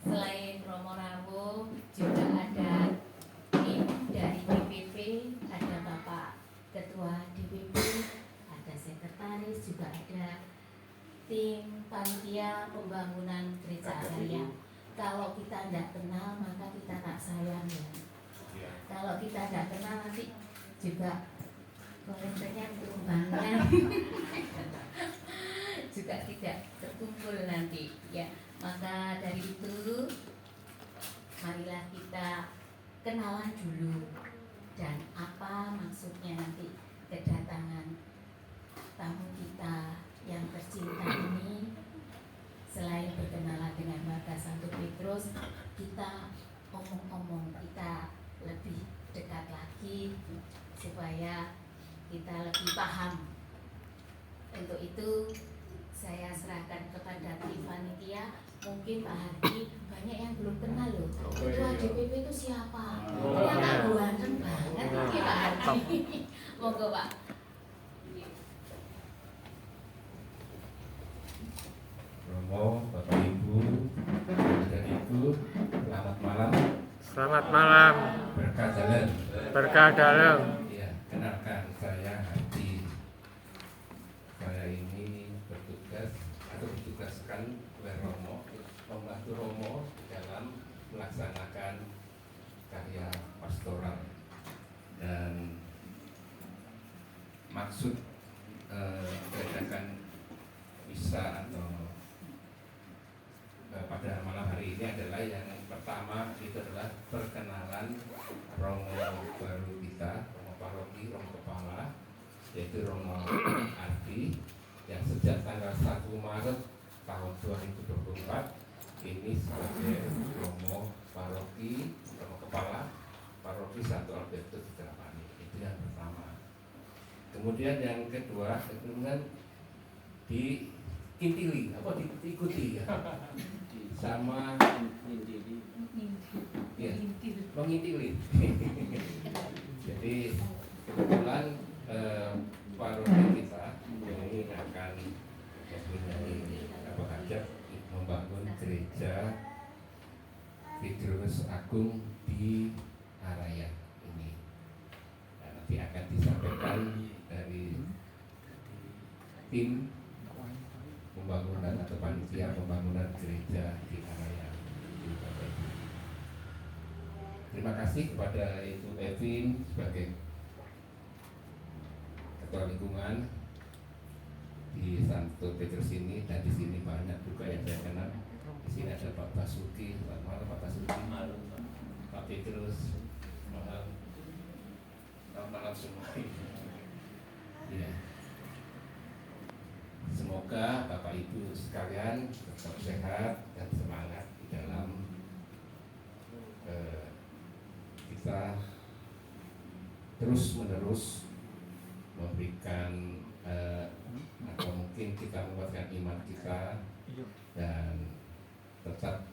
Selain Romo Rawo juga ada tim dari DPP, ada Bapak Ketua DPP, ada sekretaris, juga ada tim panitia pembangunan gereja Araya. Kalau kita tidak kenal maka kita tak sayang ya. Kalau kita tidak kenal nanti juga kolesternya pembangunan juga tidak terkumpul nanti ya. Maka dari itu marilah kita kenalan dulu dan apa maksudnya nanti kedatangan tamu kita yang tercinta ini. Selain berkenalan dengan warga Santo Petrus, kita omong-omong, kita lebih dekat lagi supaya kita lebih paham. Untuk itu saya serahkan kepada tim panitia. Mungkin Pak Hardi banyak yang belum kenal loh. Ketua DPP itu siapa? Ternyata ganteng banget ini Pak Hardi. Monggo Pak. Romo, Bapak Ibu, dan Ibu, selamat malam. Selamat malam. Berkah dalam. Berkah dalam. Ya, kenalkan saya Hardi. Saya ini bertugas atau ditugaskan oleh Romo, membantu Romo dalam melaksanakan karya pastoral. Dan maksud mengadakan misa atau pada malam hari ini adalah yang pertama itu adalah perkenalan Romo baru kita, Romo Paroki, Romo Kepala, yaitu Romo Ardi yang sejak tanggal 1 Maret tahun 2024 ini sebagai Romo Paroki, Romo Kepala Paroki Santo Albertus di Trapani. Itu yang pertama. Kemudian yang kedua, kemudian diintili, diikuti ya, sama ya, mengintili. Jadi kebetulan paroki kita ini akan mempunyai hajat membangun gereja Petrus Agung di Araya ini. Nah, nanti akan disampaikan dari tim pembangunan atau panitia pembangunan gereja di Araya. Terima kasih kepada Ibu Evin sebagai ketua lingkungan di Santo Petrus ini, dan di sini banyak juga yang saya kenal. Di sini ada Pak Basuki, selamat malam Pak Basuki, malam Pak Petrus, malam, selamat malam semua. Ya. Semoga Bapak Ibu sekalian tetap sehat dan semangat di dalam kita terus menerus memberikan atau mungkin kita menguatkan iman kita dan tetap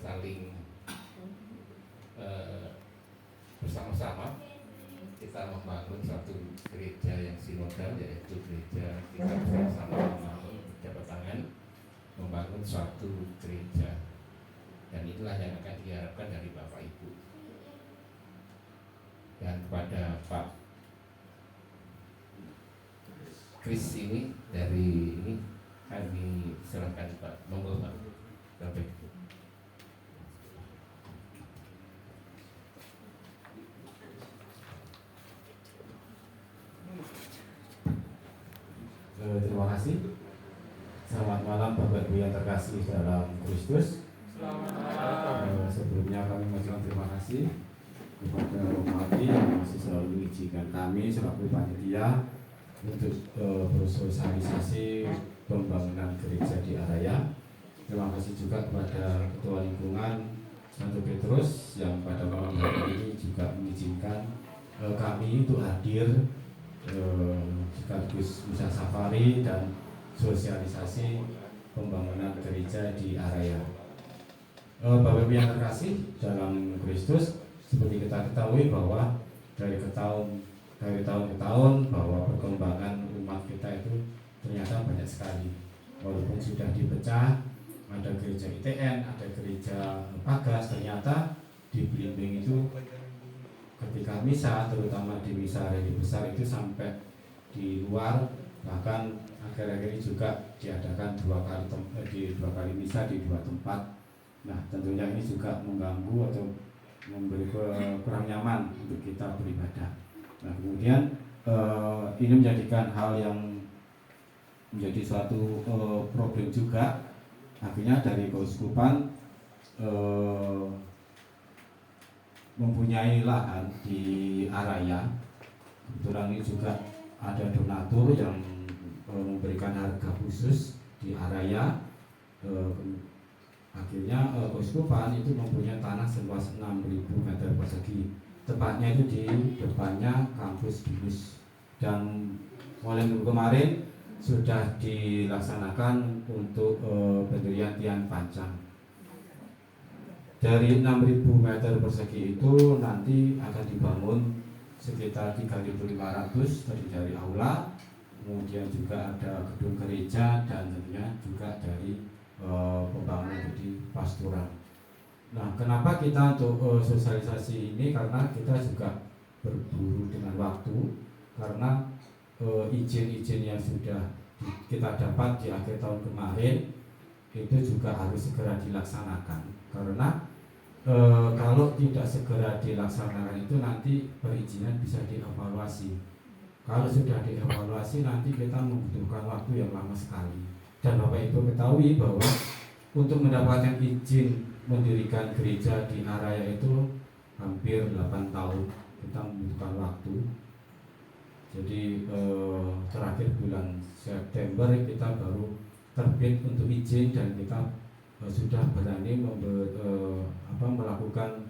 saling bersama-sama kita membangun satu gereja yang sinodal, yaitu gereja kita bersama-sama membangun, berjabat tangan membangun suatu gereja, dan itulah yang akan diharapkan dari Bapak Ibu. Dan kepada Pak Kris ini dari ini kami serahkan Pak, monggo Pak. Sampai. Terima kasih. Selamat malam Bapak Ibu yang terkasih dalam Kristus. Selamat malam. Sebelumnya kami mengucapkan terima kasih kepada Romo Ardi yang masih selalu mengizinkan kami selaku panitia untuk bersosialisasi pembangunan gereja di Araya. Terima kasih juga kepada Ketua Lingkungan Santo Petrus yang pada malam hari ini juga mengizinkan kami untuk hadir sekaligus misa safari dan sosialisasi pembangunan gereja di Araya. Bapak Ibu yang terkasih dalam Kristus, seperti kita ketahui bahwa dari tahun ke tahun bahwa perkembangan umat kita itu ternyata banyak sekali. walaupun sudah dipecah, ada gereja ITN, ada gereja Pagas, ternyata di Blimbing itu ketika misa, terutama di misa hari besar itu sampai di luar, bahkan akhir-akhir ini juga diadakan dua kali misa di 2 tempat. Nah, tentunya ini juga mengganggu atau memberi kurang nyaman untuk kita beribadah. Nah, kemudian ini menjadikan hal yang menjadi suatu problem juga. Akhirnya dari keuskupan mempunyai lahan di Araya. Kebetulan ini juga ada donatur yang memberikan harga khusus di Araya. Akhirnya keuskupan itu mempunyai tanah seluas 6.000 meter persegi, tepatnya itu di depannya kampus Binus, dan mulai minggu kemarin sudah dilaksanakan untuk pendirian tiang pancang. Dari 6.000 meter persegi itu nanti akan dibangun sekitar 3.500 terdiri dari aula, kemudian juga ada gedung gereja, dan tentunya juga dari pembangunan jadi pastoral. Nah, kenapa kita untuk sosialisasi ini? Karena kita juga berburu dengan waktu, karena izin-izin yang sudah kita dapat di akhir tahun kemarin itu juga harus segera dilaksanakan. Karena kalau tidak segera dilaksanakan itu nanti perizinan bisa dievaluasi. Kalau sudah dievaluasi nanti kita membutuhkan waktu yang lama sekali. Dan Bapak Ibu ketahui bahwa untuk mendapatkan izin mendirikan gereja di Araya itu hampir 8 tahun, kita membutuhkan waktu. Jadi terakhir bulan September kita baru terbit untuk izin, dan kita sudah berani melakukan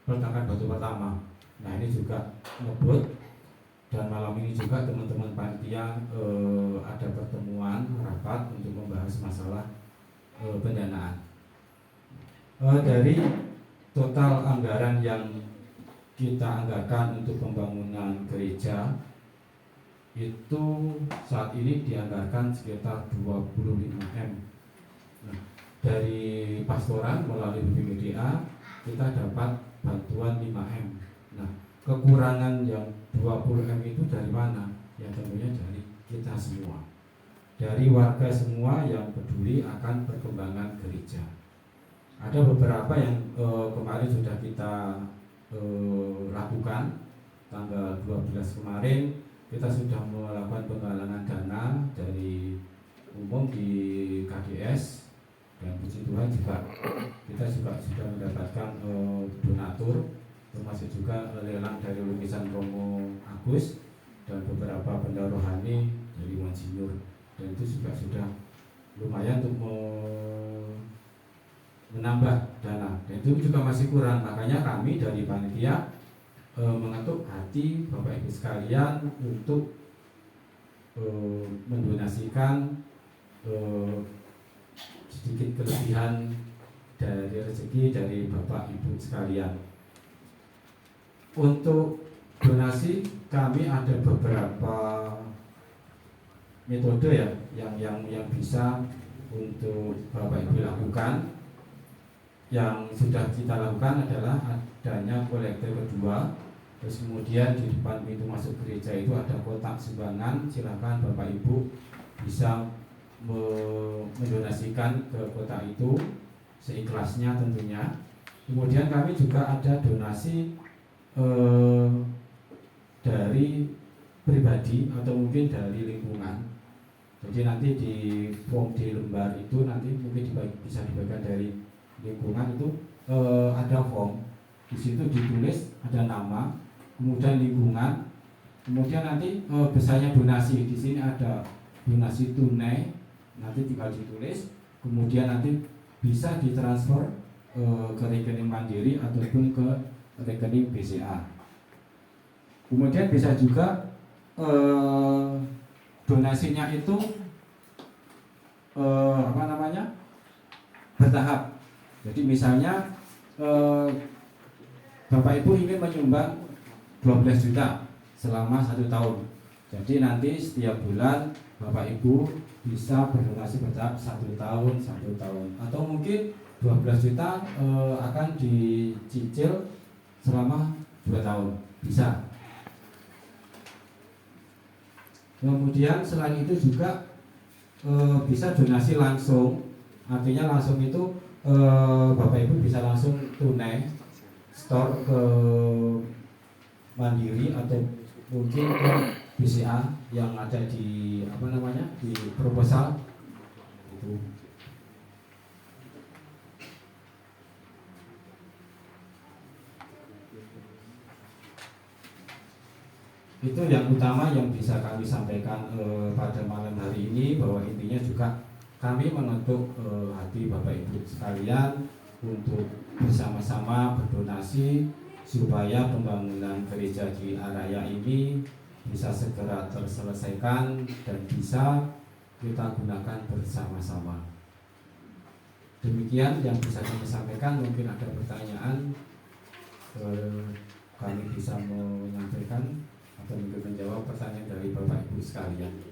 peletakan batu pertama. Nah, ini juga ngebut. Dan malam ini juga teman-teman panitia ada pertemuan rapat untuk membahas masalah pendanaan. Dari total anggaran yang kita anggarkan untuk pembangunan gereja itu saat ini dianggarkan sekitar 25 M. Nah, dari pastoran melalui BPMDA kita dapat bantuan 5 M. Nah, kekurangan yang 20 M itu dari mana? Ya tentunya dari kita semua, dari warga semua yang peduli akan perkembangan gereja. Ada beberapa yang kemarin sudah kita lakukan. Tanggal 12 kemarin kita sudah melakukan penggalangan dana dari umum di KDS, dan puji Tuhan juga kita juga sudah mendapatkan donatur, termasuk juga lelang dari lukisan Romo Agus dan beberapa benda rohani dari Monsinyur, dan itu juga sudah lumayan untuk menambah dana, dan itu juga masih kurang. Makanya kami dari panitia mengetuk hati Bapak Ibu sekalian untuk mendonasikan sedikit kelebihan dari rezeki dari Bapak Ibu sekalian. Untuk donasi kami ada beberapa metode ya yang bisa untuk Bapak Ibu lakukan. Yang sudah kita lakukan adalah adanya kolektor kedua, terus kemudian di depan pintu masuk gereja itu ada kotak sumbangan. Silakan Bapak Ibu bisa mendonasikan ke kotak itu seikhlasnya tentunya. Kemudian kami juga ada donasi dari pribadi atau mungkin dari lingkungan. Jadi nanti di form di lembar itu nanti mungkin bisa dibagikan dari lingkungan itu ada form. Di situ ditulis ada nama, kemudian lingkungan, kemudian nanti besarnya donasi. Di sini ada donasi tunai, nanti tinggal ditulis, kemudian nanti bisa ditransfer ke rekening Mandiri ataupun ke rekening BCA. Kemudian bisa juga donasinya itu bertahap. Jadi misalnya Bapak Ibu ingin menyumbang 12 juta selama 1 tahun. Jadi nanti setiap bulan Bapak Ibu bisa berdonasi bertahap 1 tahun, 1 tahun, atau mungkin 12 juta akan dicicil selama 2 tahun, bisa. Kemudian selain itu juga bisa donasi langsung, artinya langsung itu Bapak Ibu bisa langsung tunai store ke Mandiri atau mungkin ke BCA yang ada di di proposal itu yang utama yang bisa kami sampaikan pada malam hari ini, bahwa intinya juga kami menuntut hati Bapak Ibu sekalian untuk bersama-sama berdonasi supaya pembangunan gereja di Araya ini bisa segera terselesaikan dan bisa kita gunakan bersama-sama. Demikian yang bisa kami sampaikan. Mungkin ada pertanyaan, kami bisa menyampaikan atau mungkin menjawab pertanyaan dari Bapak Ibu sekalian.